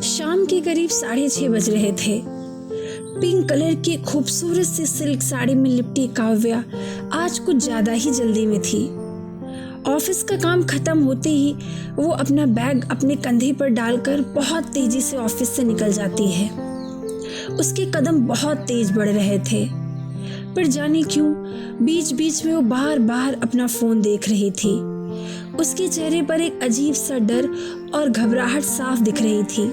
शाम के करीब 6:30 बज रहे थे। पिंक कलर की खूबसूरत सी सिल्क साड़ी में लिपटी काव्या आज कुछ ज़्यादा ही जल्दी में थी। ऑफिस का काम खत्म होते ही वो अपना बैग अपने कंधे पर डालकर बहुत तेजी से ऑफिस से निकल जाती है। उसके कदम बहुत तेज बढ़ रहे थे, पर जाने क्यों बीच बीच में वो बार बार अपना फ़ोन देख रही थी। उसके चेहरे पर एक अजीब सा डर और घबराहट साफ दिख रही थी।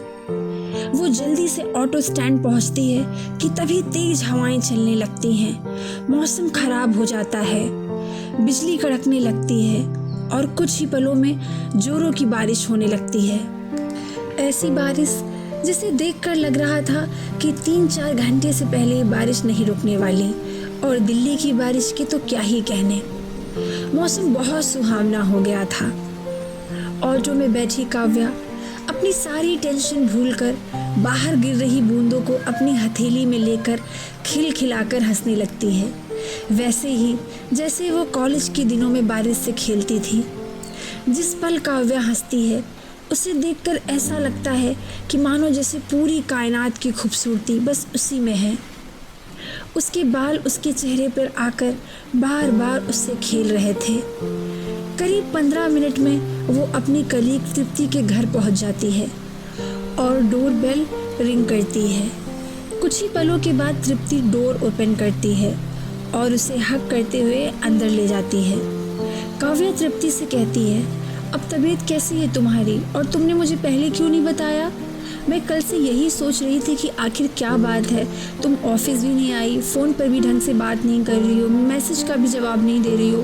वो जल्दी से ऑटो स्टैंड पहुंचती है कि तभी तेज हवाएं चलने लगती हैं। मौसम खराब हो जाता है, बिजली कड़कने लगती है और कुछ ही पलों में जोरों की बारिश होने लगती है। ऐसी बारिश जिसे देखकर लग रहा था कि 3-4 घंटे से पहले ये बारिश नहीं रुकने वाली, और दिल्ली की बारिश के तो क्या ही कहने। मौसम बहुत सुहावना हो गया था। ऑटो में बैठी काव्या अपनी सारी टेंशन भूलकर बाहर गिर रही बूंदों को अपनी हथेली में लेकर खिलखिलाकर हंसने लगती है, वैसे ही जैसे वो कॉलेज के दिनों में बारिश से खेलती थी। जिस पल काव्या हंसती है उसे देखकर ऐसा लगता है कि मानो जैसे पूरी कायनात की खूबसूरती बस उसी में है। उसके बाल उसके चेहरे पर आकर बार बार उससे खेल रहे थे। करीब 15 मिनट में वो अपनी कलीग तृप्ति के घर पहुंच जाती है और डोर बेल रिंग करती है। कुछ ही पलों के बाद तृप्ति डोर ओपन करती है और उसे हग करते हुए अंदर ले जाती है। काव्या तृप्ति से कहती है, अब तबीयत कैसी है तुम्हारी, और तुमने मुझे पहले क्यों नहीं बताया? मैं कल से यही सोच रही थी कि आखिर क्या बात है, तुम ऑफिस भी नहीं आई, फ़ोन पर भी ढंग से बात नहीं कर रही हो, मैसेज का भी जवाब नहीं दे रही हो।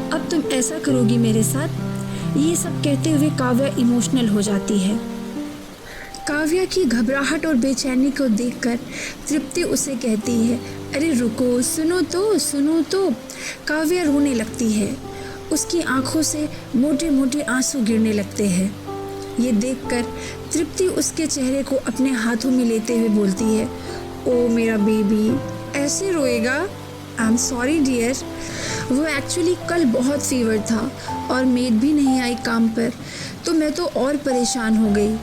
अब तुम ऐसा करोगी मेरे साथ? ये सब कहते हुए काव्या इमोशनल हो जाती है। काव्या की घबराहट और बेचैनी को देखकर तृप्ति उसे कहती है, अरे रुको, सुनो तो। काव्या रोने लगती है। उसकी आंखों से मोटे मोटे आंसू गिरने लगते हैं। ये देखकर तृप्ति उसके चेहरे को अपने हाथों में लेते हुए बोलती है, ओ मेरा बेबी, ऐसे रोएगा? I am sorry dear. वो एक्चुअली कल बहुत फीवर था और मेड भी नहीं आई काम पर, तो मैं तो और परेशान हो गई।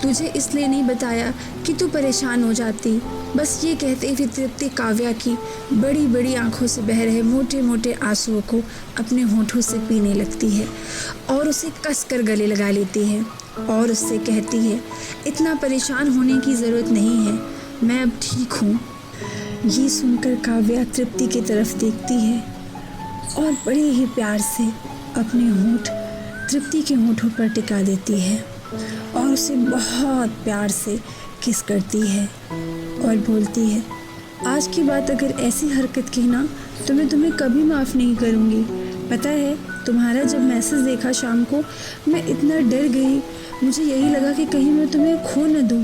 तुझे इसलिए नहीं बताया कि तू परेशान हो जाती। बस ये कहते हुए तृप्ति काव्या की बड़ी बड़ी आंखों से बह रहे मोटे मोटे आंसुओं को अपने होठों से पीने लगती है और उसे कस कर गले लगा लेती है और उससे कहती है, इतना परेशान होने की ज़रूरत नहीं है, मैं अब ठीक हूँ। ये सुनकर काव्या तृप्ति की तरफ देखती है और बड़े ही प्यार से अपने होंठ तृप्ति के होठों पर टिका देती है और उसे बहुत प्यार से किस करती है और बोलती है, आज की बात अगर ऐसी हरकत की ना तो मैं तुम्हें कभी माफ़ नहीं करूँगी। पता है, तुम्हारा जब मैसेज देखा शाम को मैं इतना डर गई, मुझे यही लगा कि कहीं मैं तुम्हें खो न दूँ।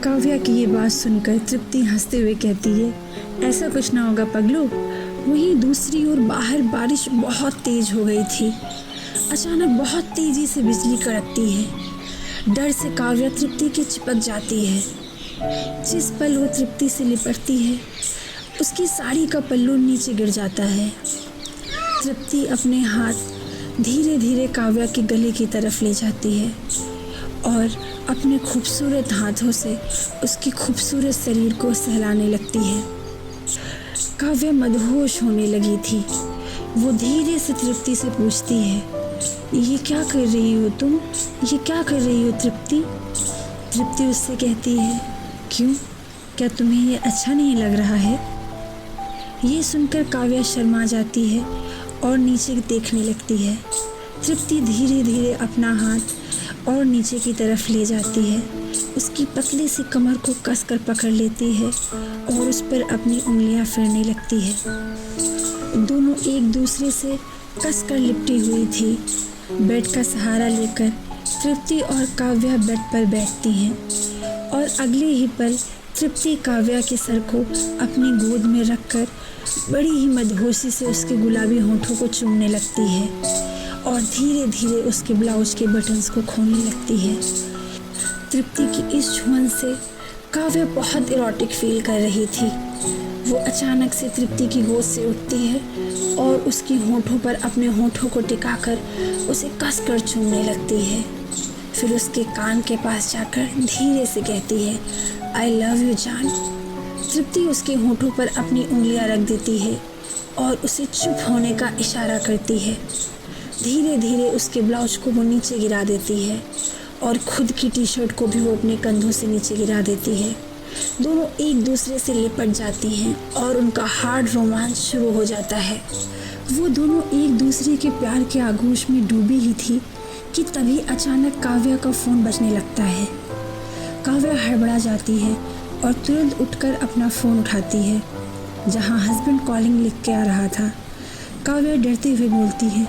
काव्या की ये बात सुनकर तृप्ति हंसते हुए कहती है, ऐसा कुछ ना होगा पगलू। वहीं दूसरी ओर बाहर बारिश बहुत तेज हो गई थी। अचानक बहुत तेजी से बिजली कड़कती है। डर से काव्या तृप्ति के चिपक जाती है। जिस पल वो तृप्ति से लिपटती है उसकी साड़ी का पल्लू नीचे गिर जाता है। तृप्ति अपने हाथ धीरे धीरे काव्या के गले की तरफ ले जाती है और अपने खूबसूरत हाथों से उसकी खूबसूरत शरीर को सहलाने लगती है। काव्या मदहोश होने लगी थी। वो धीरे से तृप्ति से पूछती है, ये क्या कर रही हो तुम? ये क्या कर रही हो तृप्ति? तृप्ति उससे कहती है, क्यों, क्या तुम्हें ये अच्छा नहीं लग रहा है? ये सुनकर काव्या शर्मा जाती है और नीचे देखने लगती है। तृप्ति धीरे धीरे अपना हाथ और नीचे की तरफ ले जाती है, उसकी पतली सी कमर को कसकर पकड़ लेती है और उस पर अपनी उंगलियां फेरने लगती है। दोनों एक दूसरे से कसकर लिपटी हुई थी। बेड का सहारा लेकर तृप्ति और काव्या बेड पर बैठती हैं और अगले ही पल तृप्ति काव्या के सर को अपनी गोद में रखकर बड़ी ही मदहोशी से उसके गुलाबी होठों को चूमने लगती है और धीरे धीरे उसके ब्लाउज के बटन्स को खोलने लगती है। तृप्ति की इस छुअन से काव्या बहुत इरोटिक फील कर रही थी। वो अचानक से तृप्ति की गोद से उठती है और उसकी होठों पर अपने होठों को टिकाकर उसे कसकर चूमने लगती है। फिर उसके कान के पास जाकर धीरे से कहती है, आई लव यू जान। तृप्ति उसके होठों पर अपनी उंगलियां रख देती है और उसे चुप होने का इशारा करती है। धीरे धीरे उसके ब्लाउज को वो नीचे गिरा देती है और खुद की टी शर्ट को भी वो अपने कंधों से नीचे गिरा देती है। दोनों एक दूसरे से लिपट जाती हैं और उनका हार्ड रोमांस शुरू हो जाता है। वो दोनों एक दूसरे के प्यार के आगोश में डूबी ही थी कि तभी अचानक काव्या का फ़ोन बजने लगता है। काव्या हड़बड़ा जाती है और तुरंत उठकर अपना फ़ोन उठाती है, जहां हस्बैंड कॉलिंग लिख के आ रहा था। काव्या डरते हुए बोलती है,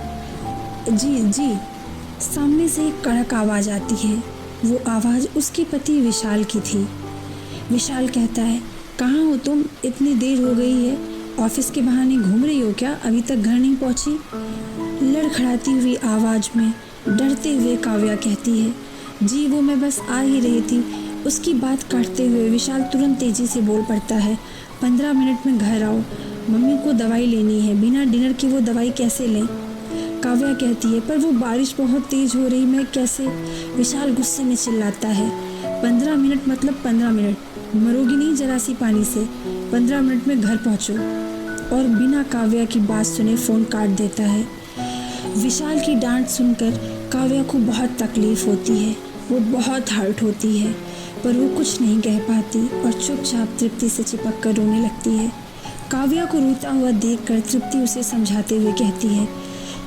जी जी। सामने से एक कड़क आवाज़ आती है। वो आवाज़ उसके पति विशाल की थी। विशाल कहता है, कहाँ हो तुम? इतनी देर हो गई है, ऑफिस के बहाने घूम रही हो क्या? अभी तक घर नहीं पहुँची? लड़खड़ाती हुई आवाज़ में डरते हुए काव्या कहती है, जी वो मैं बस आ ही रही थी। उसकी बात काटते हुए विशाल तुरंत तेज़ी से बोल पड़ता है, 15 मिनट में घर आओ, मम्मी को दवाई लेनी है, बिना डिनर के वो दवाई कैसे लें? काव्या कहती है, पर वो बारिश बहुत तेज़ हो रही, मैं कैसे? विशाल गुस्से में चिल्लाता है, 15 मिनट मतलब 15 मिनट, मरोगी नहीं जरा सी पानी से, 15 मिनट में घर पहुँचो। और बिना काव्या की बात सुने फ़ोन काट देता है। विशाल की डांट सुनकर काव्या को बहुत तकलीफ़ होती है, वो बहुत हर्ट होती है, पर वो कुछ नहीं कह पाती और चुपचाप तृप्ति से चिपक कर रोने लगती है। काव्या को रोता हुआ देखकर तृप्ति उसे समझाते हुए कहती है,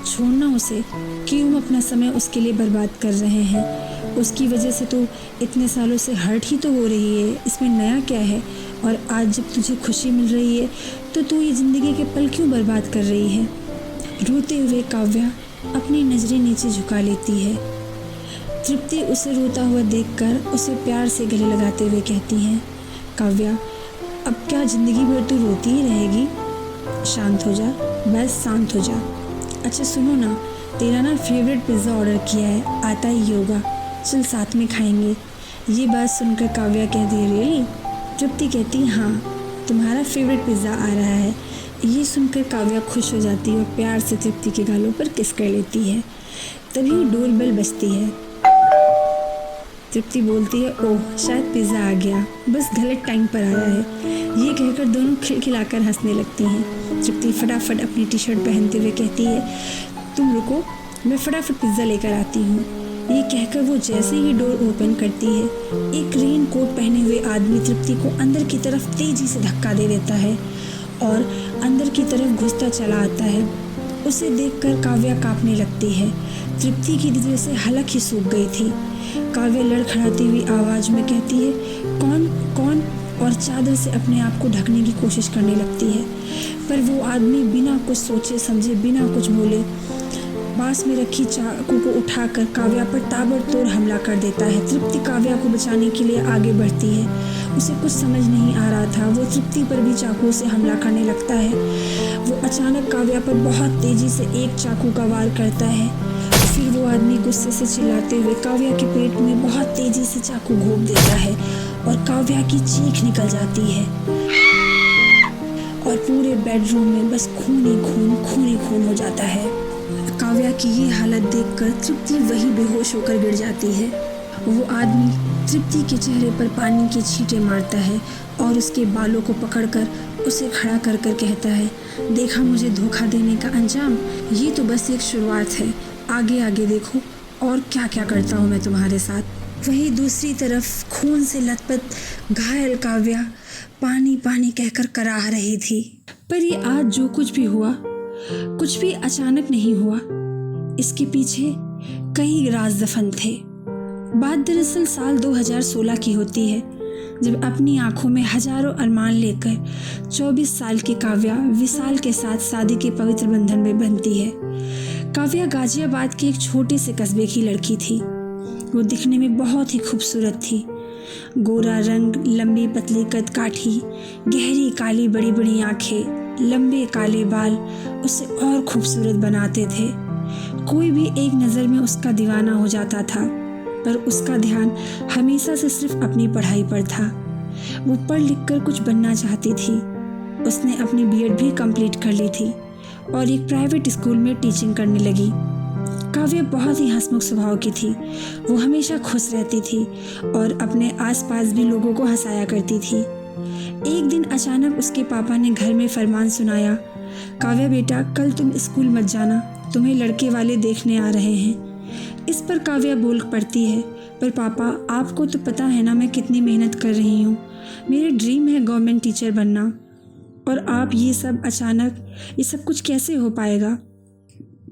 छोड़ना उसे, क्यों अपना समय उसके लिए बर्बाद कर रहे हैं? उसकी वजह से तो इतने सालों से हर्ट ही तो हो रही है, इसमें नया क्या है? और आज जब तुझे खुशी मिल रही है तो तू ये ज़िंदगी के पल क्यों बर्बाद कर रही है? रोते हुए काव्या अपनी नज़रें नीचे झुका लेती है। तृप्ति उसे रोता हुआ देखकर उसे प्यार से गले लगाते हुए कहती हैं, काव्या अब क्या ज़िंदगी भर तू रोती ही रहेगी? शांत हो जा, बस शांत हो जा। अच्छा सुनो ना, तेरा ना फेवरेट पिज़्ज़ा ऑर्डर किया है, आता ही होगा, चल साथ में खाएंगे। ये बात सुनकर काव्या कहती है, रियली? तृप्ति कहती, हाँ तुम्हारा फेवरेट पिज़्ज़ा आ रहा है। ये सुनकर काव्या खुश हो जाती है और प्यार से तृप्ति के गालों पर किस कर लेती है। तभी डोर बेल बजती है। तृप्ति बोलती है, ओह शायद पिज़्ज़ा आ गया, बस गलत टाइम पर आया है। ये कहकर दोनों खिलखिलाकर हंसने लगती हैं। तृप्ति फटाफट अपनी टी शर्ट पहनते हुए कहती है, तुम रुको, मैं फटाफट पिज़्ज़ा लेकर आती हूँ। ये कहकर वो जैसे ही डोर ओपन करती है, एक रेन कोट पहने हुए आदमी तृप्ति को अंदर की तरफ तेज़ी से धक्का दे देता है और अंदर की तरफ घुसता चला आता है। उसे देखकर काव्या कांपने लगती है। तृप्ति की दिल से हलक ही सूख गई थी। काव्या लड़खड़ाती हुई आवाज़ में कहती है, कौन कौन? और चादर से अपने आप को ढकने की कोशिश करने लगती है, पर वो आदमी बिना कुछ सोचे समझे, बिना कुछ बोले, पास में रखी चाकू को उठाकर काव्या पर ताबड़तोड़ हमला कर देता है। तृप्ति काव्या को बचाने के लिए आगे बढ़ती है। उसे कुछ समझ नहीं आ रहा था, वो तृप्ति पर भी चाकू से हमला करने लगता है। वो अचानक काव्या पर बहुत तेज़ी से एक चाकू का वार करता है। फिर वो आदमी गुस्से से चिल्लाते हुए काव्या के पेट में बहुत तेज़ी से चाकू घोंप देता है और काव्या की चीख निकल जाती है और पूरे बेडरूम में बस खून ही खून हो जाता है। काव्या की ये हालत देखकर तृप्ति वही बेहोश होकर गिर जाती है। वो आदमी तृप्ति के चेहरे पर पानी के छींटे मारता है और उसके बालों को पकड़कर उसे खड़ा कर कर कहता है, देखा मुझे धोखा देने का अंजाम? ये तो बस एक शुरुआत है, आगे आगे देखो और क्या क्या करता हूँ मैं तुम्हारे साथ। वहीं दूसरी तरफ खून से लथपथ घायल काव्या पानी पानी कहकर कराह रही थी। पर ये आज जो कुछ भी हुआ, कुछ भी अचानक नहीं हुआ। इसके पीछे कई राज दफन थे। बात दरअसल साल 2016 की होती है, जब अपनी आंखों में हजारों अरमान लेकर 24 साल की काव्या विशाल के साथ शादी के पवित्र बंधन में बंधती है। काव्या गाजियाबाद के एक छोटे से कस्बे की लड़की थी। वो दिखने में बहुत ही खूबसूरत थी। गोरा रंग, लंबी पतली कद काठी, गहरी काली बड़ी बड़ी आंखें, लंबे काले बाल उसे और खूबसूरत बनाते थे। कोई भी एक नज़र में उसका दीवाना हो जाता था, पर उसका ध्यान हमेशा से सिर्फ अपनी पढ़ाई पर था। वो पढ़ लिख कर कुछ बनना चाहती थी। उसने अपनी बीएड भी कंप्लीट कर ली थी और एक प्राइवेट स्कूल में टीचिंग करने लगी। काव्या बहुत ही हंसमुख स्वभाव की थी। वो हमेशा खुश रहती थी और अपने आसपास भी लोगों को हंसाया करती थी। एक दिन अचानक उसके पापा ने घर में फरमान सुनाया, काव्या बेटा, कल तुम स्कूल मत जाना, तुम्हें लड़के वाले देखने आ रहे हैं। इस पर काव्या बोल पड़ती है, पर पापा, आपको तो पता है ना मैं कितनी मेहनत कर रही हूँ। मेरे ड्रीम है गवर्नमेंट टीचर बनना, और आप ये सब कुछ कैसे हो पाएगा।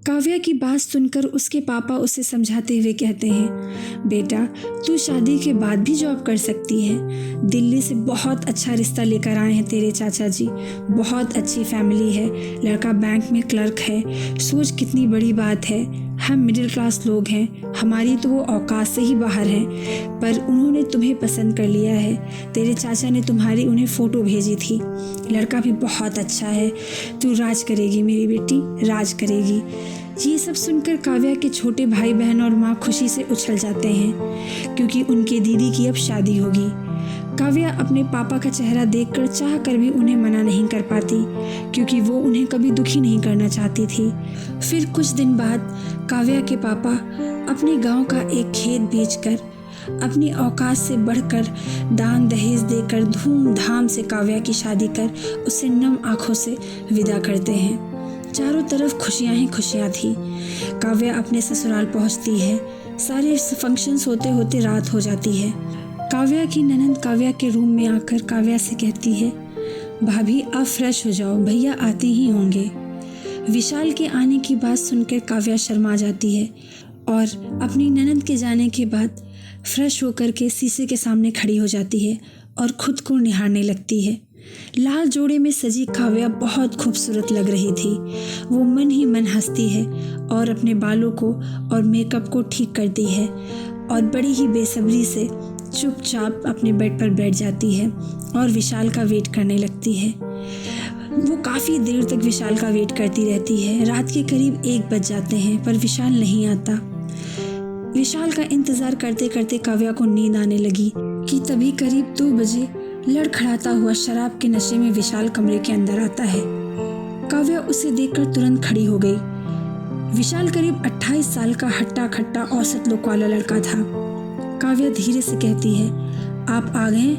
काव्या की बात सुनकर उसके पापा उसे समझाते हुए कहते हैं, बेटा, तू शादी के बाद भी जॉब कर सकती है। दिल्ली से बहुत अच्छा रिश्ता लेकर आए हैं तेरे चाचा जी। बहुत अच्छी फैमिली है, लड़का बैंक में क्लर्क है। सोच कितनी बड़ी बात है। हम मिडिल क्लास लोग हैं, हमारी तो वो औकात से ही बाहर हैं, पर उन्होंने तुम्हें पसंद कर लिया है। तेरे चाचा ने तुम्हारी उन्हें फ़ोटो भेजी थी। लड़का भी बहुत अच्छा है। तू राज करेगी मेरी बेटी, राज करेगी। ये सब सुनकर काव्या के छोटे भाई बहन और माँ खुशी से उछल जाते हैं, क्योंकि उनके दीदी की अब शादी होगी। काव्या अपने पापा का चेहरा देखकर चाह कर भी उन्हें मना नहीं कर पाती, क्योंकि वो उन्हें कभी दुखी नहीं करना चाहती थी। फिर कुछ दिन बाद काव्या के पापा अपने गांव का एक खेत बेचकर, अपनी औकात से बढ़कर दान दहेज देकर धूमधाम से काव्या की शादी कर उसे नम आंखों से विदा करते हैं। चारों तरफ खुशियां ही खुशियां थी। काव्या अपने ससुराल पहुंचती है। सारे फंक्शंस होते होते रात हो जाती है। काव्या की ननंद काव्या के रूम में आकर काव्या से कहती है, भाभी आप फ्रेश हो जाओ, भैया आते ही होंगे। विशाल के आने की बात सुनकर काव्या शर्मा जाती है और अपनी ननंद के जाने के बाद फ्रेश होकर के शीशे के सामने खड़ी हो जाती है और खुद को निहारने लगती है। लाल जोड़े में सजी काव्या बहुत खूबसूरत लग रही थी। वो मन ही मन हंसती है और अपने बालों को और मेकअप को ठीक करती है और बड़ी ही बेसब्री से चुपचाप अपने बेड पर बैठ जाती है और विशाल का वेट करने लगती है। वो काफ़ी देर तक विशाल का वेट करती रहती है। रात के करीब 1 बज जाते हैं, पर विशाल नहीं आता। विशाल का इंतज़ार करते करते काव्या को नींद आने लगी कि तभी करीब 2 बजे लड़खड़ाता हुआ शराब के नशे में विशाल कमरे के अंदर आता है। काव्या उसे देखकर तुरंत खड़ी हो गई। विशाल करीब 28 साल का हट्टा खट्टा औसत लुक वाला लड़का था। काव्या धीरे से कहती है, आप आ गए,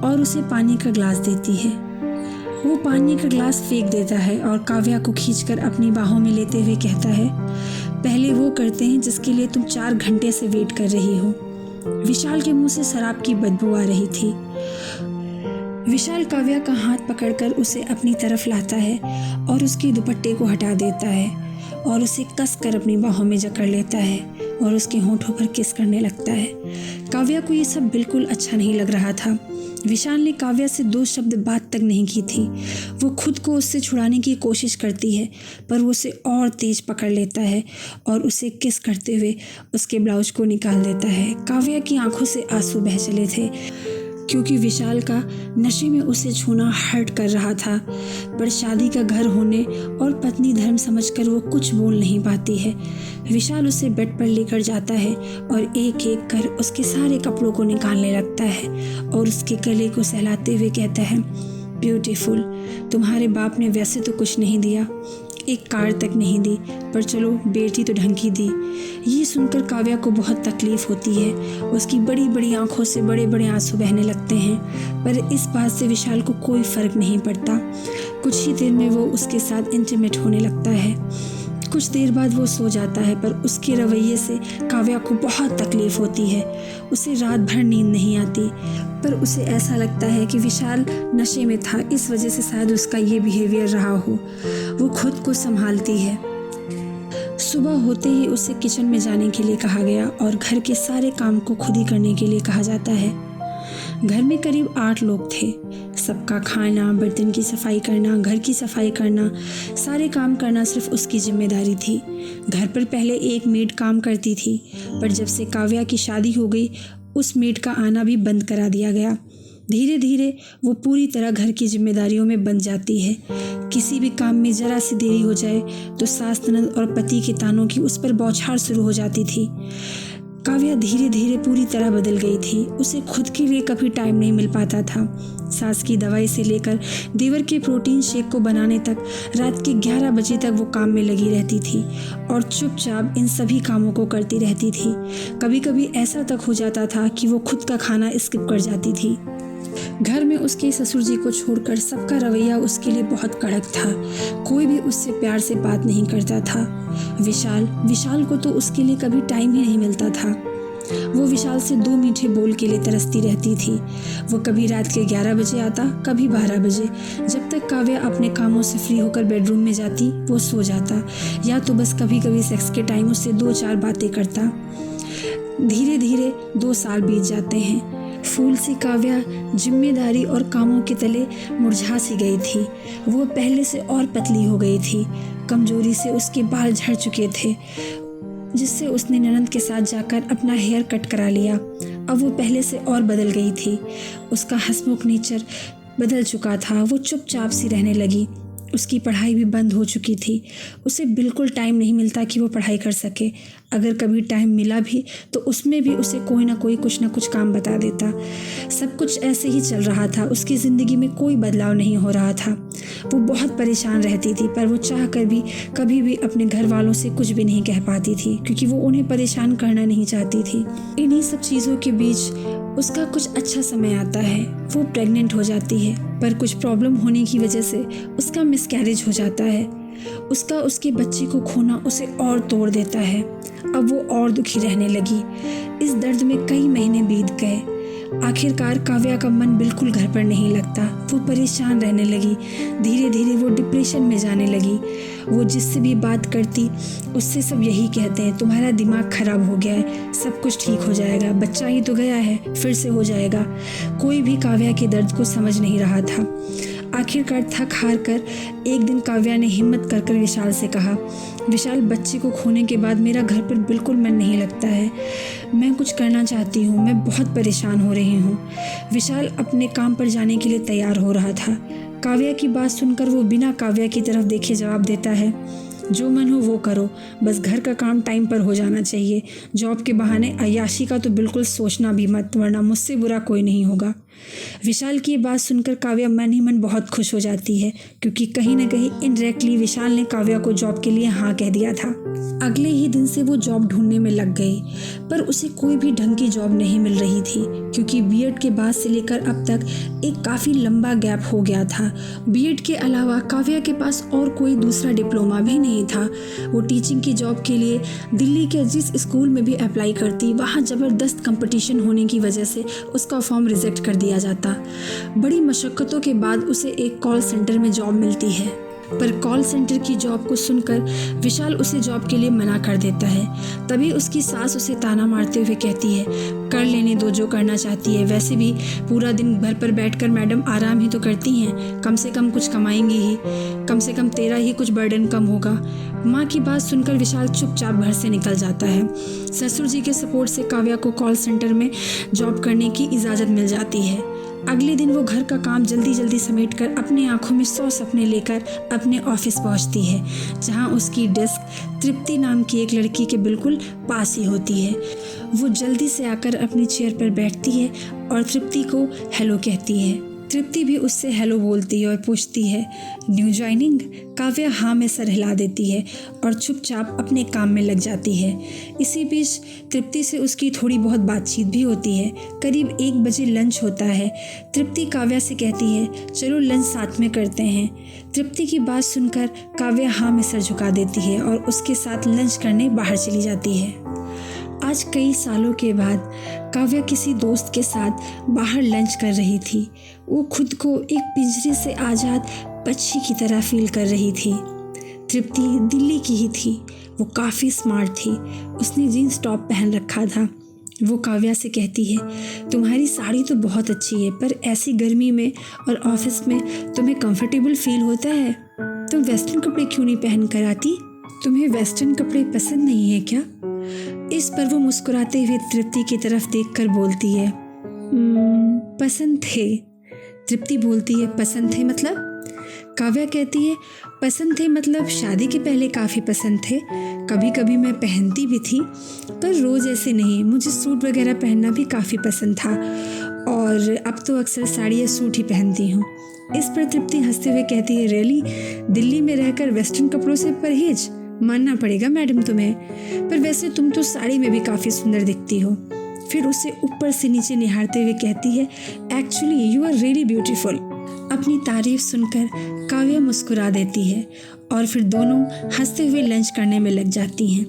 और उसे पानी का ग्लास देती है। वो पानी का ग्लास फेंक देता है और काव्या को खींचकर अपनी बाहों में लेते हुए कहता है, पहले वो करते हैं जिसके लिए तुम 4 घंटे से वेट कर रही हो। विशाल के मुंह से शराब की बदबू आ रही थी। विशाल काव्या का हाथ पकड़कर उसे अपनी तरफ लाता है और उसके दुपट्टे को हटा देता है और उसे कसकर अपनी बाहों में जकड़ लेता है और उसके होंठों पर किस करने लगता है। काव्या को ये सब बिल्कुल अच्छा नहीं लग रहा था। विशाल ने काव्या से 2 शब्द बात तक नहीं की थी। वो खुद को उससे छुड़ाने की कोशिश करती है, पर वो उसे और तेज पकड़ लेता है और उसे किस करते हुए उसके ब्लाउज को निकाल देता है। काव्या की आंखों से आंसू बह चले थे, क्योंकि विशाल का नशे में उसे छूना हर्ट कर रहा था, पर शादी का घर होने और पत्नी धर्म समझकर वो कुछ बोल नहीं पाती है। विशाल उसे बेड पर लेकर जाता है और एक एक कर उसके सारे कपड़ों को निकालने लगता है और उसके गले को सहलाते हुए कहता है, ब्यूटीफुल, तुम्हारे बाप ने वैसे तो कुछ नहीं दिया, एक कार तक नहीं दी, पर चलो बेटी तो ढंग की दी। ये सुनकर काव्या को बहुत तकलीफ होती है। उसकी बड़ी बड़ी आंखों से बड़े बड़े आंसू बहने लगते हैं, पर इस बात से विशाल को कोई फर्क नहीं पड़ता। कुछ ही देर में वो उसके साथ इंटीमेट होने लगता है। कुछ देर बाद वो सो जाता है, पर उसके रवैये से काव्या को बहुत तकलीफ होती है। उसे रात भर नींद नहीं आती, पर उसे ऐसा लगता है कि विशाल नशे में था, इस वजह से शायद उसका ये बिहेवियर रहा हो। वो खुद को संभालती है। सुबह होते ही उसे किचन में जाने के लिए कहा गया और घर के सारे काम को खुद ही करने के लिए कहा जाता है। घर में करीब 8 लोग थे। सबका खाना, बर्तन की सफाई करना, घर की सफाई करना, सारे काम करना सिर्फ उसकी जिम्मेदारी थी। घर पर पहले एक मेड काम करती थी, पर जब से काव्या की शादी हो गई, उस मेड का आना भी बंद करा दिया गया। धीरे धीरे वो पूरी तरह घर की जिम्मेदारियों में बंध जाती है। किसी भी काम में जरा सी देरी हो जाए तो सास ननद और पति के तानों की उस पर बौछार शुरू हो जाती थी। काव्या धीरे धीरे पूरी तरह बदल गई थी। उसे खुद के लिए कभी टाइम नहीं मिल पाता था। सास की दवाई से लेकर देवर के प्रोटीन शेक को बनाने तक रात के 11 बजे तक वो काम में लगी रहती थी और चुपचाप इन सभी कामों को करती रहती थी। कभी कभी ऐसा तक हो जाता था कि वो खुद का खाना स्किप कर जाती थी। घर में उसके ससुर जी को छोड़कर सबका रवैया उसके लिए बहुत कड़क था। कोई भी उससे प्यार से बात नहीं करता था। विशाल को तो उसके लिए कभी टाइम ही नहीं मिलता था। वो विशाल से 2 मीठे बोल के लिए तरसती रहती थी। वो कभी रात के 11 बजे आता, कभी 12 बजे। जब तक काव्या अपने कामों से फ्री होकर बेडरूम में जाती, वो सो जाता या तो बस कभी कभी सेक्स के टाइम उससे 2-4 बातें करता। धीरे धीरे 2 साल बीत जाते हैं। फूल सी काव्या जिम्मेदारी और कामों के तले मुरझा सी गई थी। वो पहले से और पतली हो गई थी। कमजोरी से उसके बाल झड़ चुके थे, जिससे उसने ननद के साथ जाकर अपना हेयर कट करा लिया। अब वो पहले से और बदल गई थी। उसका हंसमुख नेचर बदल चुका था। वो चुपचाप सी रहने लगी। उसकी पढ़ाई भी बंद हो चुकी थी। उसे बिल्कुल टाइम नहीं मिलता कि वो पढ़ाई कर सके। अगर कभी टाइम मिला भी तो उसमें भी उसे कोई ना कोई कुछ ना कुछ काम बता देता। सब कुछ ऐसे ही चल रहा था। उसकी ज़िंदगी में कोई बदलाव नहीं हो रहा था। वो बहुत परेशान रहती थी, पर वो चाह कर भी कभी भी अपने घर वालों से कुछ भी नहीं कह पाती थी, क्योंकि वो उन्हें परेशान करना नहीं चाहती थी। इन्हीं सब चीज़ों के बीच उसका कुछ अच्छा समय आता है। वो प्रेग्नेंट हो जाती है, पर कुछ प्रॉब्लम होने की वजह से उसका मिसकैरेज हो जाता है। उसके बच्चे को खोना उसे और तोड़ देता है। अब वो और दुखी रहने लगी। इस दर्द में कई महीने बीत गए। आखिरकार काव्या का मन बिल्कुल घर पर नहीं लगता। वो परेशान रहने लगी। धीरे धीरे वो डिप्रेशन में जाने लगी। वो जिससे भी बात करती उससे सब यही कहते हैं, तुम्हारा दिमाग खराब हो गया है, सब कुछ ठीक हो जाएगा, बच्चा ही तो गया है, फिर से हो जाएगा। कोई भी काव्या के दर्द को समझ नहीं रहा था। आखिरकार थक हार कर एक दिन काव्या ने हिम्मत कर विशाल से कहा, विशाल, बच्चे को खोने के बाद मेरा घर पर बिल्कुल मन नहीं लगता है। मैं कुछ करना चाहती हूँ, मैं बहुत परेशान हो रही हूँ। विशाल अपने काम पर जाने के लिए तैयार हो रहा था। काव्या की बात सुनकर वो बिना काव्या की तरफ देखे जवाब देता है, जो मन हो वो करो, बस घर का काम टाइम पर हो जाना चाहिए। जॉब के बहाने अय्याशी का तो बिल्कुल सोचना भी मत, वरना मुझसे बुरा कोई नहीं होगा। विशाल की बात सुनकर काव्या मन ही मन बहुत खुश हो जाती है, क्योंकि कहीं ना कहीं इनडायरेक्टली विशाल ने काव्या को जॉब के लिए हाँ कह दिया था। अगले ही दिन से वो जॉब ढूंढने में लग गई, पर उसे कोई भी ढंग की जॉब नहीं मिल रही थी, क्योंकि बीएड के बाद से लेकर अब तक एक काफ़ी लंबा गैप हो गया था। बीएड के अलावा काव्या के पास और कोई दूसरा डिप्लोमा भी नहीं था। वो टीचिंग की जॉब के लिए दिल्ली के जिस स्कूल में भी अप्लाई करती, वहाँ ज़बरदस्त कंपटीशन होने की वजह से उसका फॉर्म रिजेक्ट कर दिया जाता। बड़ी मशक्क़तों के बाद उसे एक कॉल सेंटर में जॉब मिलती है, पर कॉल सेंटर की जॉब को सुनकर विशाल उसे जॉब के लिए मना कर देता है। तभी उसकी सास उसे ताना मारते हुए कहती है, कर लेने दो जो करना चाहती है, वैसे भी पूरा दिन घर पर बैठकर मैडम आराम ही तो करती हैं, कम से कम कुछ कमाएंगी ही, कम से कम तेरा ही कुछ बर्डन कम होगा। माँ की बात सुनकर विशाल चुपचाप घर से निकल जाता है। ससुर जी के सपोर्ट से काव्या को कॉल सेंटर में जॉब करने की इजाज़त मिल जाती है। अगले दिन वो घर का काम जल्दी समेटकर अपनी आंखों में 100 सपने लेकर अपने ऑफिस पहुंचती है, जहां उसकी डेस्क तृप्ति नाम की एक लड़की के बिल्कुल पास ही होती है। वो जल्दी से आकर अपनी चेयर पर बैठती है और तृप्ति को हेलो कहती है। तृप्ति भी उससे हेलो बोलती है और पूछती है, न्यू ज्वाइनिंग? काव्या हाँ में सर हिला देती है और चुपचाप अपने काम में लग जाती है। इसी बीच तृप्ति से उसकी थोड़ी बहुत बातचीत भी होती है। करीब 1 बजे लंच होता है। तृप्ति काव्या से कहती है, चलो लंच साथ में करते हैं। तृप्ति की बात सुनकर काव्या हाँ में सर झुका देती है और उसके साथ लंच करने बाहर चली जाती है। आज कई सालों के बाद काव्या किसी दोस्त के साथ बाहर लंच कर रही थी। वो खुद को एक पिंजरे से आज़ाद पक्षी की तरह फील कर रही थी। तृप्ति दिल्ली की ही थी। वो काफ़ी स्मार्ट थी। उसने जीन्स टॉप पहन रखा था। वो काव्या से कहती है, तुम्हारी साड़ी तो बहुत अच्छी है, पर ऐसी गर्मी में और ऑफिस में तुम्हें कंफर्टेबल फील होता है? तुम वेस्टर्न कपड़े क्यों नहीं पहन कर आती? तुम्हें वेस्टर्न कपड़े पसंद नहीं है क्या? इस पर वो मुस्कुराते हुए तृप्ति की तरफ देखकर बोलती है, पसंद थे। तृप्ति बोलती है, पसंद थे मतलब? काव्या कहती है, पसंद थे मतलब शादी के पहले काफ़ी पसंद थे, कभी कभी मैं पहनती भी थी, पर रोज़ ऐसे नहीं। मुझे सूट वगैरह पहनना भी काफ़ी पसंद था और अब तो अक्सर साड़ी या सूट ही पहनती हूँ। इस पर तृप्ति हंसते हुए कहती है, रियली? दिल्ली में रहकर वेस्टर्न कपड़ों से परहेज? मानना पड़ेगा मैडम तुम्हें, पर वैसे तुम तो साड़ी में भी काफ़ी सुंदर दिखती हो। फिर उसे ऊपर से नीचे निहारते हुए कहती है, actually you are really beautiful. अपनी तारीफ सुनकर काव्या मुस्कुरा देती है और फिर दोनों हंसते हुए लंच करने में लग जाती हैं।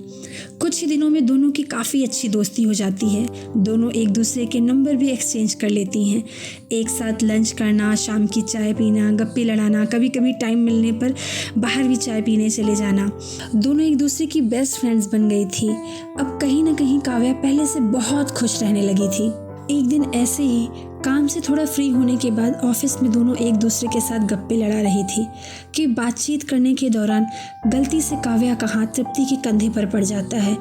कुछ ही दिनों में दोनों की काफ़ी अच्छी दोस्ती हो जाती है। दोनों एक दूसरे के नंबर भी एक्सचेंज कर लेती हैं। एक साथ लंच करना, शाम की चाय पीना, गप्पे लड़ाना, कभी कभी टाइम मिलने पर बाहर भी चाय पीने चले जाना। दोनों एक दूसरे की बेस्ट फ्रेंड्स बन गई थी। अब कहीं ना कहीं काव्या पहले से बहुत खुश रहने लगी थी। एक दिन ऐसे ही काम से थोड़ा फ्री होने के बाद ऑफिस में दोनों एक दूसरे के साथ गप्पे लड़ा रही थी कि बातचीत करने के दौरान गलती से काव्या का हाथ तृप्ति के कंधे पर पड़ जाता है।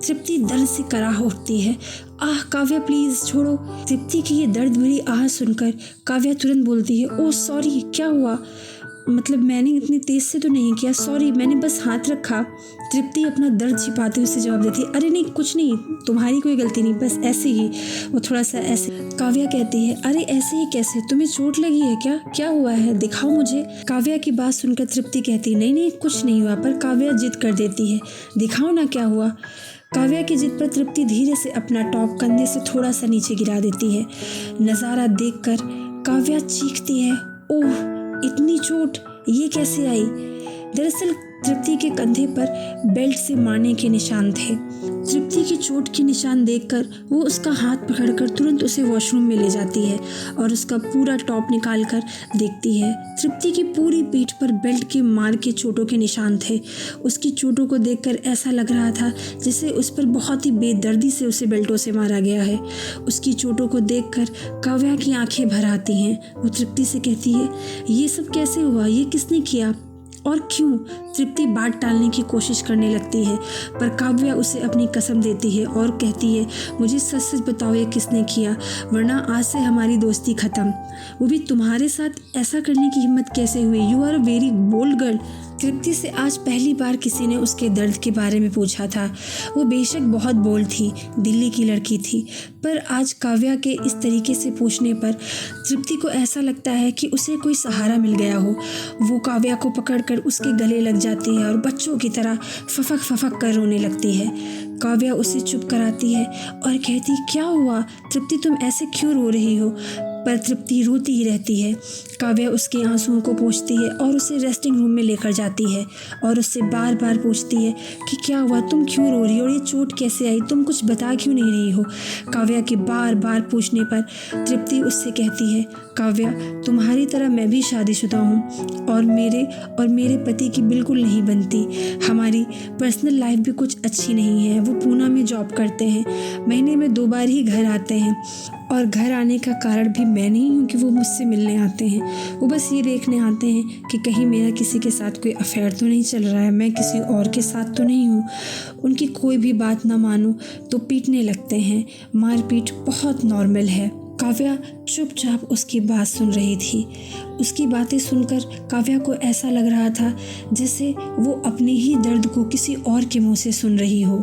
तृप्ति दर्द से कराह उठती है, आह काव्या प्लीज़ छोड़ो। तृप्ति की ये दर्द भरी आह सुनकर काव्या तुरंत बोलती है, ओह सॉरी, क्या हुआ? मतलब मैंने इतनी तेज़ से तो नहीं किया, सॉरी, मैंने बस हाथ रखा। तृप्ति अपना दर्द छिपाते हुए उसे जवाब देती है, अरे नहीं कुछ नहीं, तुम्हारी कोई गलती नहीं, बस ऐसे ही वो थोड़ा सा ऐसे। काव्या कहती है, अरे ऐसे ही कैसे, तुम्हें चोट लगी है क्या? क्या हुआ है, दिखाओ मुझे। काव्या की बात सुनकर तृप्ति कहती है, नहीं नहीं कुछ नहीं हुआ, पर काव्या जिद कर देती है, दिखाओ ना क्या हुआ। काव्या की जिद पर तृप्ति धीरे से अपना टॉप कंधे से थोड़ा सा नीचे गिरा देती है। नज़ारा देखकर काव्या चीखती है, ओह इतनी चोट, ये कैसे आई? दरअसल तृप्ति के कंधे पर बेल्ट से मारने के निशान थे। तृप्ति की चोट के निशान देखकर वो उसका हाथ पकड़कर तुरंत उसे वॉशरूम में ले जाती है और उसका पूरा टॉप निकाल कर देखती है। तृप्ति की पूरी पीठ पर बेल्ट के मार के चोटों के निशान थे। उसकी चोटों को देखकर ऐसा लग रहा था जैसे उस पर बहुत ही बेदर्दी से उसे बेल्टों से मारा गया है। उसकी चोटों को देखकर काव्या की आंखें भर आती हैं। वो तृप्ति से कहती है, ये सब कैसे हुआ, ये किसने किया और क्यों? तृप्ति बात टालने की कोशिश करने लगती है, पर काव्या उसे अपनी कसम देती है और कहती है, मुझे सच सच बताओ ये किसने किया, वरना आज से हमारी दोस्ती ख़त्म। वो भी तुम्हारे साथ ऐसा करने की हिम्मत कैसे हुई? You are a very bold girl. Tripti से आज पहली बार किसी ने उसके दर्द के बारे में पूछा था। वो बेशक बहुत बोल्ड थी, दिल्ली की लड़की थी, पर आज काव्या के इस तरीके से पूछने पर तृप्ति को ऐसा लगता है कि उसे कोई सहारा मिल गया हो। वो काव्या को पकड़कर उसके गले लग जाती है और बच्चों की तरह फफक फफक कर रोने लगती है। काव्या उसे चुप कराती है और कहती, क्या हुआ तृप्ति, तुम ऐसे क्यों रो रही हो? पर तृप्ति रोती ही रहती है। काव्या उसके आंसुओं को पोंछती है और उसे रेस्टिंग रूम में लेकर जाती है और उससे बार बार पूछती है कि क्या हुआ, तुम क्यों रो रही हो और ये चोट कैसे आई, तुम कुछ बता क्यों नहीं रही हो? काव्या के बार बार पूछने पर तृप्ति उससे कहती है, काव्या तुम्हारी तरह मैं भी शादीशुदा हूँ और मेरे पति की बिल्कुल नहीं बनती। हमारी पर्सनल लाइफ भी कुछ अच्छी नहीं है। वो पूना में जॉब करते हैं, महीने में 2 बार ही घर आते हैं और घर आने का कारण भी मैं नहीं हूँ कि वो मुझसे मिलने आते हैं। वो बस ये देखने आते हैं कि कहीं मेरा किसी के साथ कोई अफेयर तो नहीं चल रहा है, मैं किसी और के साथ तो नहीं हूँ। उनकी कोई भी बात ना मानो तो पीटने लगते हैं। मारपीट बहुत नॉर्मल है। काव्या चुपचाप उसकी बात सुन रही थी। उसकी बातें सुनकर काव्या को ऐसा लग रहा था जैसे वो अपने ही दर्द को किसी और के मुंह से सुन रही हो।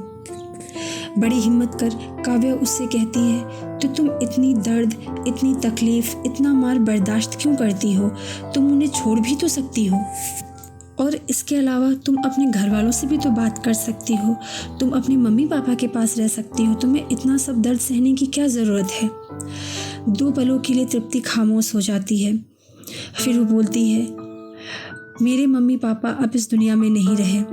बड़ी हिम्मत कर काव्या उससे कहती है, तो तुम इतनी दर्द, इतनी तकलीफ, इतना मार बर्दाश्त क्यों करती हो? तुम उन्हें छोड़ भी तो सकती हो। और इसके अलावा तुम अपने घर वालों से भी तो बात कर सकती हो, तुम अपने मम्मी पापा के पास रह सकती हो, तुम्हें इतना सब दर्द सहने की क्या ज़रूरत है? 2 पलों के लिए तृप्ति खामोश हो जाती है। फिर वो बोलती है, मेरे मम्मी पापा अब इस दुनिया में नहीं रहे।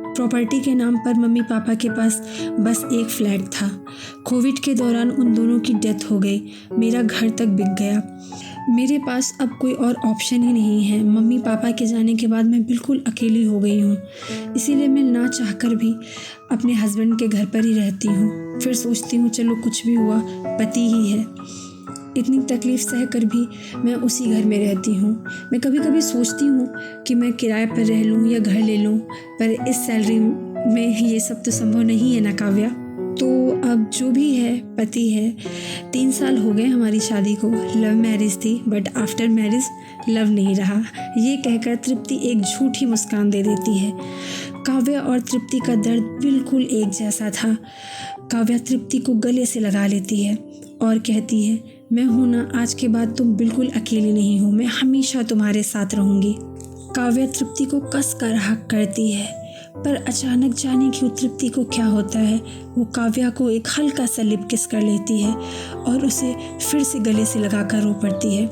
प्रॉपर्टी के नाम पर मम्मी पापा के पास बस एक फ्लैट था। कोविड के दौरान उन दोनों की डेथ हो गई। मेरा घर तक बिक गया। मेरे पास अब कोई और ऑप्शन ही नहीं है। मम्मी पापा के जाने के बाद मैं बिल्कुल अकेली हो गई हूँ। इसीलिए मैं ना चाहकर भी अपने हस्बैंड के घर पर ही रहती हूँ। फिर सोचती हूँ चलो कुछ भी हुआ पति ही है। इतनी तकलीफ़ सह कर भी मैं उसी घर में रहती हूँ। मैं कभी कभी सोचती हूँ कि मैं किराए पर रह लूँ या घर ले लूँ, पर इस सैलरी में ये सब तो संभव नहीं है ना काव्या। तो अब जो भी है पति है। 3 साल हो गए हमारी शादी को। लव मैरिज थी बट आफ्टर मैरिज लव नहीं रहा, ये कहकर तृप्ति एक झूठी मुस्कान दे देती है। काव्या और तृप्ति का दर्द बिल्कुल एक जैसा था। काव्या तृप्ति को गले से लगा लेती है और कहती है, मैं हूं ना, आज के बाद तुम बिल्कुल अकेली नहीं हो, मैं हमेशा तुम्हारे साथ रहूंगी। काव्या तृप्ति को कस कर हक करती है, पर अचानक जाने क्यों तृप्ति को क्या होता है, वो काव्या को एक हल्का सा लिप किस कर लेती है और उसे फिर से गले से लगाकर रो पड़ती है।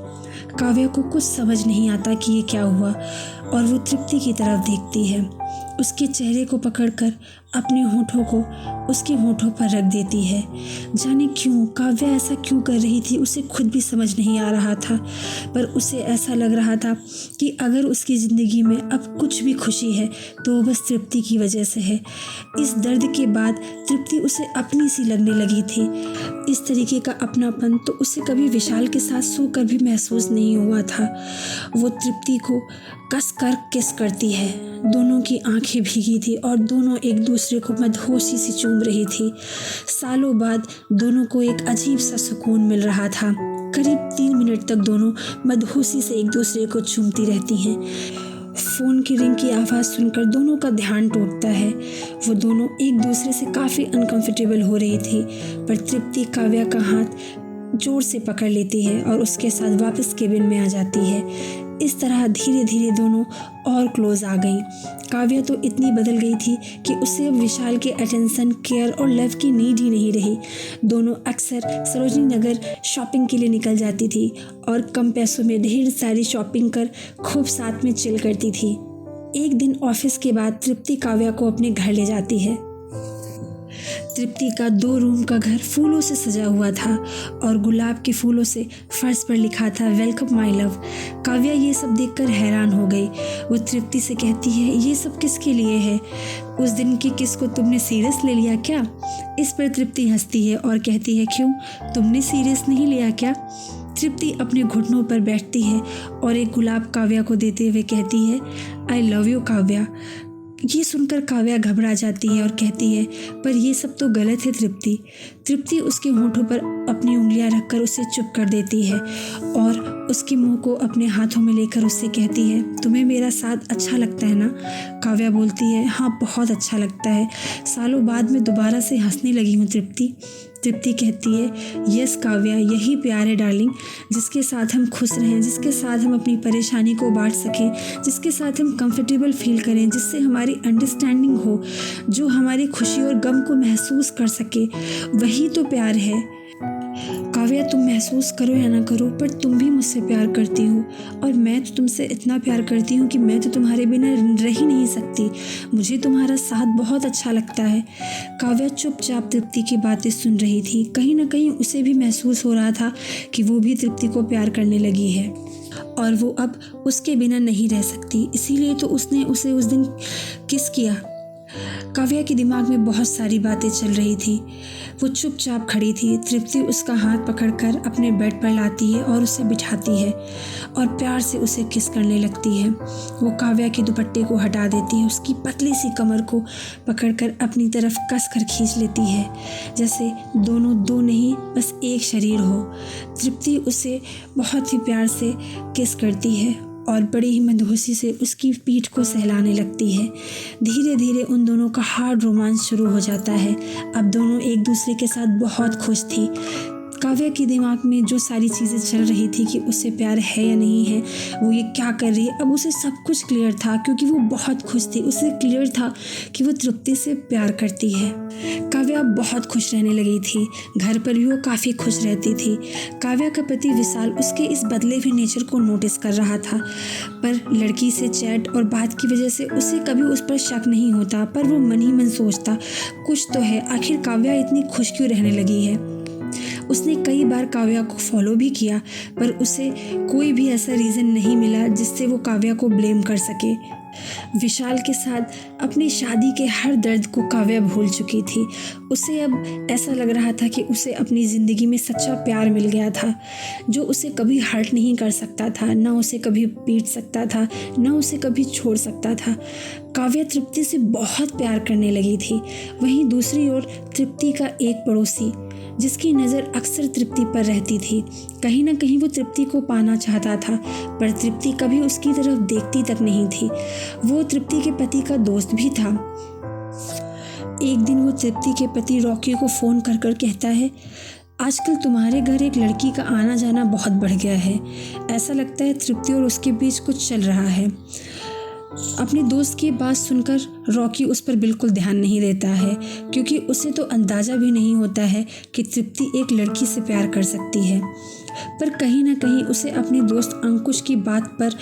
काव्या को कुछ समझ नहीं आता कि ये क्या हुआ और वो तृप्ति की तरफ देखती है। उसके चेहरे को पकड़कर अपने होठों को उसके होठों पर रख देती है। जाने क्यों काव्या ऐसा क्यों कर रही थी, उसे खुद भी समझ नहीं आ रहा था, पर उसे ऐसा लग रहा था कि अगर उसकी ज़िंदगी में अब कुछ भी खुशी है तो वो बस तृप्ति की वजह से है। इस दर्द के बाद तृप्ति उसे अपनी सी लगने लगी थी। इस तरीके का अपनापन तो उसे कभी विशाल के साथ सोकर भी महसूस नहीं हुआ था। वो तृप्ति को कस कर किस करती है। दोनों की आंखें भीगी थी और दोनों एक दूसरे को मदहोशी सी चूम रही थी। सालों बाद दोनों को एक अजीब सा सुकून मिल रहा था। करीब 3 मिनट तक दोनों मदहोशी से एक दूसरे को चूमती रहती हैं। फ़ोन की रिंग की आवाज़ सुनकर दोनों का ध्यान टूटता है। वो दोनों एक दूसरे से काफ़ी अनकंफर्टेबल हो रही थी, पर तृप्ति काव्या का हाथ जोर से पकड़ लेती है और उसके साथ वापस केबिन में आ जाती है। इस तरह धीरे धीरे दोनों और क्लोज आ गईं। काव्या तो इतनी बदल गई थी कि उसे अब विशाल के अटेंशन, केयर और लव की नीड ही नहीं रही। दोनों अक्सर सरोजनी नगर शॉपिंग के लिए निकल जाती थी और कम पैसों में ढेर सारी शॉपिंग कर खूब साथ में चिल करती थी। एक दिन ऑफिस के बाद तृप्ति काव्या को अपने घर ले जाती है। तृप्ति का 2 रूम का घर फूलों से सजा हुआ था और गुलाब के फूलों से फर्श पर लिखा था वेलकम माय लव। काव्या ये सब देखकर हैरान हो गई। वो तृप्ति से कहती है, ये सब किसके लिए है? उस दिन की किस को तुमने सीरियस ले लिया क्या? इस पर तृप्ति हंसती है और कहती है, क्यों, तुमने सीरियस नहीं लिया क्या? तृप्ति अपने घुटनों पर बैठती है और एक गुलाब काव्या को देते हुए कहती है, आई लव यू काव्या। ये सुनकर काव्या घबरा जाती है और कहती है, पर ये सब तो गलत है तृप्ति। तृप्ति उसके होठों पर अपनी उंगलियां रखकर उसे चुप कर देती है और उसके मुंह को अपने हाथों में लेकर उससे कहती है, तुम्हें मेरा साथ अच्छा लगता है ना? काव्या बोलती है, हाँ बहुत अच्छा लगता है, सालों बाद मैं दोबारा से हंसने लगी हूँ तृप्ति। तृप्ति कहती है, यस काव्या, यही प्यार है डार्लिंग, जिसके साथ हम खुश रहें, जिसके साथ हम अपनी परेशानी को बांट सकें, जिसके साथ हम कंफर्टेबल फील करें, जिससे हमारी अंडरस्टैंडिंग हो, जो हमारी खुशी और गम को महसूस कर सके, वही तो प्यार है। काव्या, तुम महसूस करो या ना करो, पर तुम भी मुझसे प्यार करती हो और मैं तो तुमसे इतना प्यार करती हूँ कि मैं तो तुम्हारे बिना रह ही नहीं सकती। मुझे तुम्हारा साथ बहुत अच्छा लगता है। काव्या चुपचाप तृप्ति की बातें सुन रही थी। कहीं ना कहीं उसे भी महसूस हो रहा था कि वो भी तृप्ति को प्यार करने लगी है और वो अब उसके बिना नहीं रह सकती। इसीलिए तो उसने उसे उस दिन किस किया। काव्या के दिमाग में बहुत सारी बातें चल रही थी। वो चुपचाप खड़ी थी। तृप्ति उसका हाथ पकड़कर अपने बेड पर लाती है और उसे बिठाती है और प्यार से उसे किस करने लगती है। वो काव्या के दुपट्टे को हटा देती है, उसकी पतली सी कमर को पकड़कर अपनी तरफ कस कर खींच लेती है, जैसे दोनों दो नहीं बस एक शरीर हो। तृप्ति उसे बहुत ही प्यार से किस करती है और बड़ी ही मदहोशी से उसकी पीठ को सहलाने लगती है। धीरे धीरे उन दोनों का हार्ड रोमांस शुरू हो जाता है। अब दोनों एक दूसरे के साथ बहुत खुश थी। काव्या के दिमाग में जो सारी चीज़ें चल रही थी कि उससे प्यार है या नहीं है, वो ये क्या कर रही है, अब उसे सब कुछ क्लियर था क्योंकि वो बहुत खुश थी। उसे क्लियर था कि वो तृप्ति से प्यार करती है। काव्या बहुत खुश रहने लगी थी। घर पर भी वो काफ़ी खुश रहती थी। काव्या का पति विशाल उसके इस बदले हुए नेचर को नोटिस कर रहा था, पर लड़की से चैट और बात की वजह से उसे कभी उस पर शक नहीं होता, पर वो मन ही मन सोचता कुछ तो है, आखिर काव्या इतनी खुश क्यों रहने लगी है। उसने कई बार काव्या को फॉलो भी किया, पर उसे कोई भी ऐसा रीज़न नहीं मिला जिससे वो काव्या को ब्लेम कर सके। विशाल के साथ अपनी शादी के हर दर्द को काव्या भूल चुकी थी। उसे अब ऐसा लग रहा था कि उसे अपनी ज़िंदगी में सच्चा प्यार मिल गया था, जो उसे कभी हर्ट नहीं कर सकता था, ना उसे कभी पीट सकता था, ना उसे कभी छोड़ सकता था। काव्या तृप्ति से बहुत प्यार करने लगी थी। वहीं दूसरी ओर तृप्ति का एक पड़ोसी, जिसकी नज़र अक्सर तृप्ति पर रहती थी, कहीं ना कहीं वो तृप्ति को पाना चाहता था, पर तृप्ति कभी उसकी तरफ देखती तक नहीं थी। वो तृप्ति के पति का दोस्त भी था। एक दिन वो तृप्ति के पति रॉकी को फ़ोन कर कर कहता है, आजकल तुम्हारे घर एक लड़की का आना जाना बहुत बढ़ गया है। ऐसा लगता है तृप्ति और उसके बीच कुछ चल रहा है। अपने दोस्त की बात सुनकर रॉकी उस पर बिल्कुल ध्यान नहीं देता है, क्योंकि उसे तो अंदाज़ा भी नहीं होता है कि तृप्ति एक लड़की से प्यार कर सकती है। पर कहीं ना कहीं उसे अपने दोस्त अंकुश की बात पर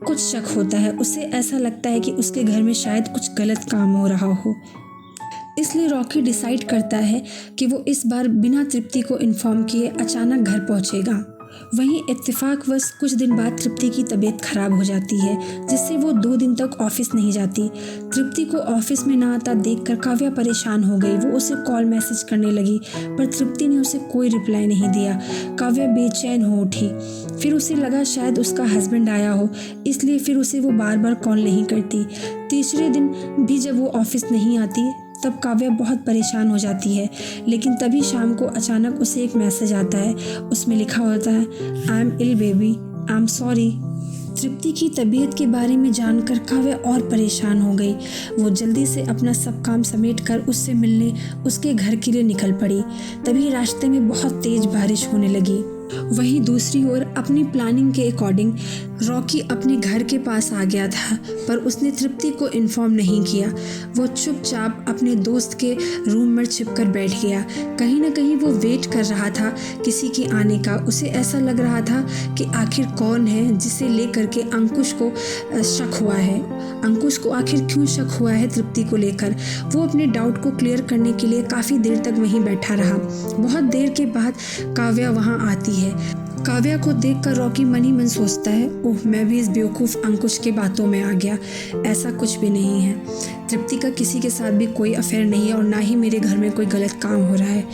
कुछ शक होता है। उसे ऐसा लगता है कि उसके घर में शायद कुछ गलत काम हो रहा हो। इसलिए रॉकी डिसाइड करता है कि वो इस बार बिना तृप्ति को इन्फॉर्म किए अचानक घर पहुंचेगा। वहीं इत्तेफाकवश कुछ दिन बाद तृप्ति की तबीयत खराब हो जाती है, जिससे वो 2 दिन तक ऑफिस नहीं जाती। तृप्ति को ऑफिस में ना आता देखकर काव्या परेशान हो गई। वो उसे कॉल मैसेज करने लगी, पर तृप्ति ने उसे कोई रिप्लाई नहीं दिया। काव्या बेचैन हो उठी। फिर उसे लगा शायद उसका हस्बैंड आया हो, इसलिए फिर उसे वो बार बार कॉल नहीं करती। तीसरे दिन भी जब वो ऑफिस नहीं आती तब काव्या बहुत परेशान हो जाती है। लेकिन तभी शाम को अचानक उसे एक मैसेज आता है। उसमें लिखा होता है, I am ill baby, I am sorry. Tripti की तबीयत के बारे में जानकर काव्या और परेशान हो गई। वो जल्दी से अपना सब काम समेटकर उससे मिलने उसके घर के लिए निकल पड़ी। तभी रास्ते में बहुत तेज बारिश होने लगी। वहीं दूसरी ओर अपनी प्लानिंग के अकॉर्डिंग रॉकी अपने घर के पास आ गया था, पर उसने तृप्ति को इन्फॉर्म नहीं किया। वो चुपचाप अपने दोस्त के रूम में छिपकर बैठ गया। कहीं ना कहीं वो वेट कर रहा था किसी के आने का। उसे ऐसा लग रहा था कि आखिर कौन है जिसे लेकर के अंकुश को शक हुआ है। अंकुश को आखिर क्यों शक हुआ है तृप्ति को लेकर। वो अपने डाउट को क्लियर करने के लिए काफ़ी देर तक वहीं बैठा रहा। बहुत देर के बाद काव्या वहाँ आती है। काव्या को देखकर रॉकी मन ही मन सोचता है, ओह मैं भी इस बेवकूफ़ अंकुश के बातों में आ गया। ऐसा कुछ भी नहीं है। तृप्ति का किसी के साथ भी कोई अफेयर नहीं है और ना ही मेरे घर में कोई गलत काम हो रहा है।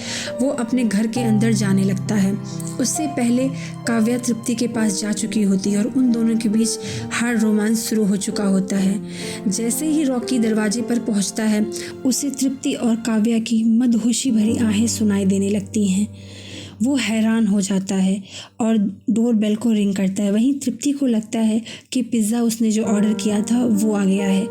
वो अपने घर के अंदर जाने लगता है। उससे पहले काव्या तृप्ति के पास जा चुकी होती है और उन दोनों के बीच हर रोमांस शुरू हो चुका होता है। जैसे ही रॉकी दरवाजे पर पहुंचता है, उसे तृप्ति और काव्या की मदहोशी भरी आहें सुनाई देने लगती हैं। वो हैरान हो जाता है और डोर बेल को रिंग करता है। वहीं तृप्ति को लगता है कि पिज़्ज़ा उसने जो ऑर्डर किया था वो आ गया है।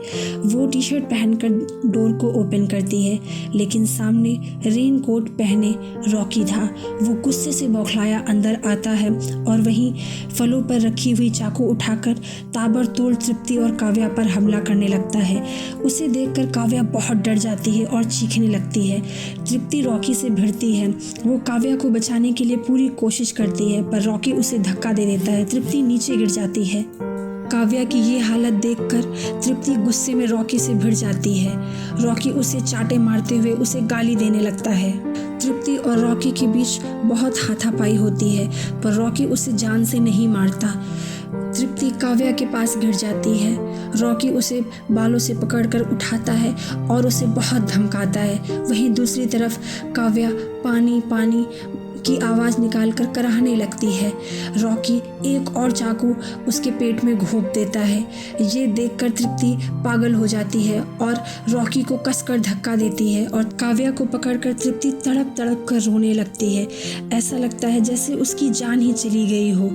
वो टी शर्ट पहनकर डोर को ओपन करती है, लेकिन सामने रेन कोट पहने रॉकी था। वो गुस्से से बौखलाया अंदर आता है और वहीं फलों पर रखी हुई चाकू उठाकर ताबड़तोड़ तृप्ति और काव्या पर हमला करने लगता है। उसे देखकर काव्या बहुत डर जाती है और चीखने लगती है। तृप्ति रॉकी से भिड़ती है। वो काव्या को बचाने के लिए पूरी कोशिश करती है, पर रॉकी उसे धक्का दे देता है। तृप्ति नीचे गिर जाती है। काव्या की ये हालत देखकर तृप्ति गुस्से में रॉकी से भिड़ जाती है। रॉकी उसे चाटे मारते हुए उसे गाली देने लगता है। तृप्ति और रॉकी के बीच बहुत हाथापाई होती है, पर रॉकी उसे जान से नहीं मारता। तृप्ति काव्या के पास गिर जाती है। रॉकी उसे बालों से पकड़कर उठाता है और उसे बहुत धमकाता है। वहीं दूसरी तरफ काव्या पानी पानी की आवाज़ निकालकर कराहने लगती है। रॉकी एक और चाकू उसके पेट में घोंप देता है। ये देखकर तृप्ति पागल हो जाती है और रॉकी को कसकर धक्का देती है और काव्या को पकड़कर तृप्ति तड़प तड़प कर रोने लगती है। ऐसा लगता है जैसे उसकी जान ही चली गई हो।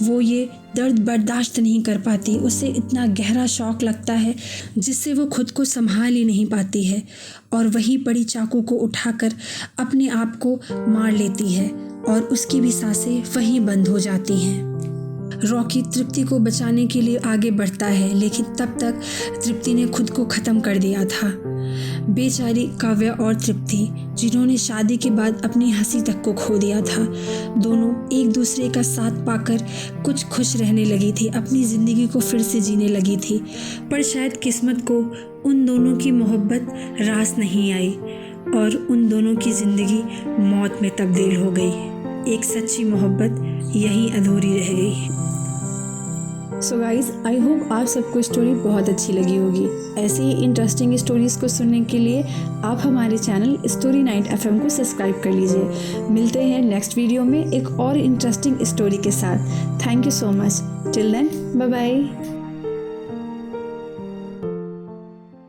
वो ये दर्द बर्दाश्त नहीं कर पाती। उसे इतना गहरा शॉक लगता है जिससे वो खुद को संभाल ही नहीं पाती है और वहीं पड़ी चाकू को उठाकर अपने आप को मार लेती है और उसकी भी सांसें वहीं बंद हो जाती हैं। रॉकी तृप्ति को बचाने के लिए आगे बढ़ता है, लेकिन तब तक तृप्ति ने खुद को ख़त्म कर दिया था। बेचारी काव्या और तृप्ति, जिन्होंने शादी के बाद अपनी हंसी तक को खो दिया था, दोनों एक दूसरे का साथ पाकर कुछ खुश रहने लगी थी, अपनी ज़िंदगी को फिर से जीने लगी थी। पर शायद किस्मत को उन दोनों की मोहब्बत रास नहीं आई और उन दोनों की ज़िंदगी मौत में तब्दील हो गई। एक सच्ची मोहब्बत यहीं अधूरी रह गई। सो गाइज, आई होप आप सबको स्टोरी बहुत अच्छी लगी होगी। ऐसे ही इंटरेस्टिंग स्टोरीज़ को सुनने के लिए आप हमारे चैनल स्टोरी नाइट FM को सब्सक्राइब कर लीजिए। मिलते हैं नेक्स्ट वीडियो में एक और इंटरेस्टिंग स्टोरी के साथ। Thank you so much. Till then, bye bye.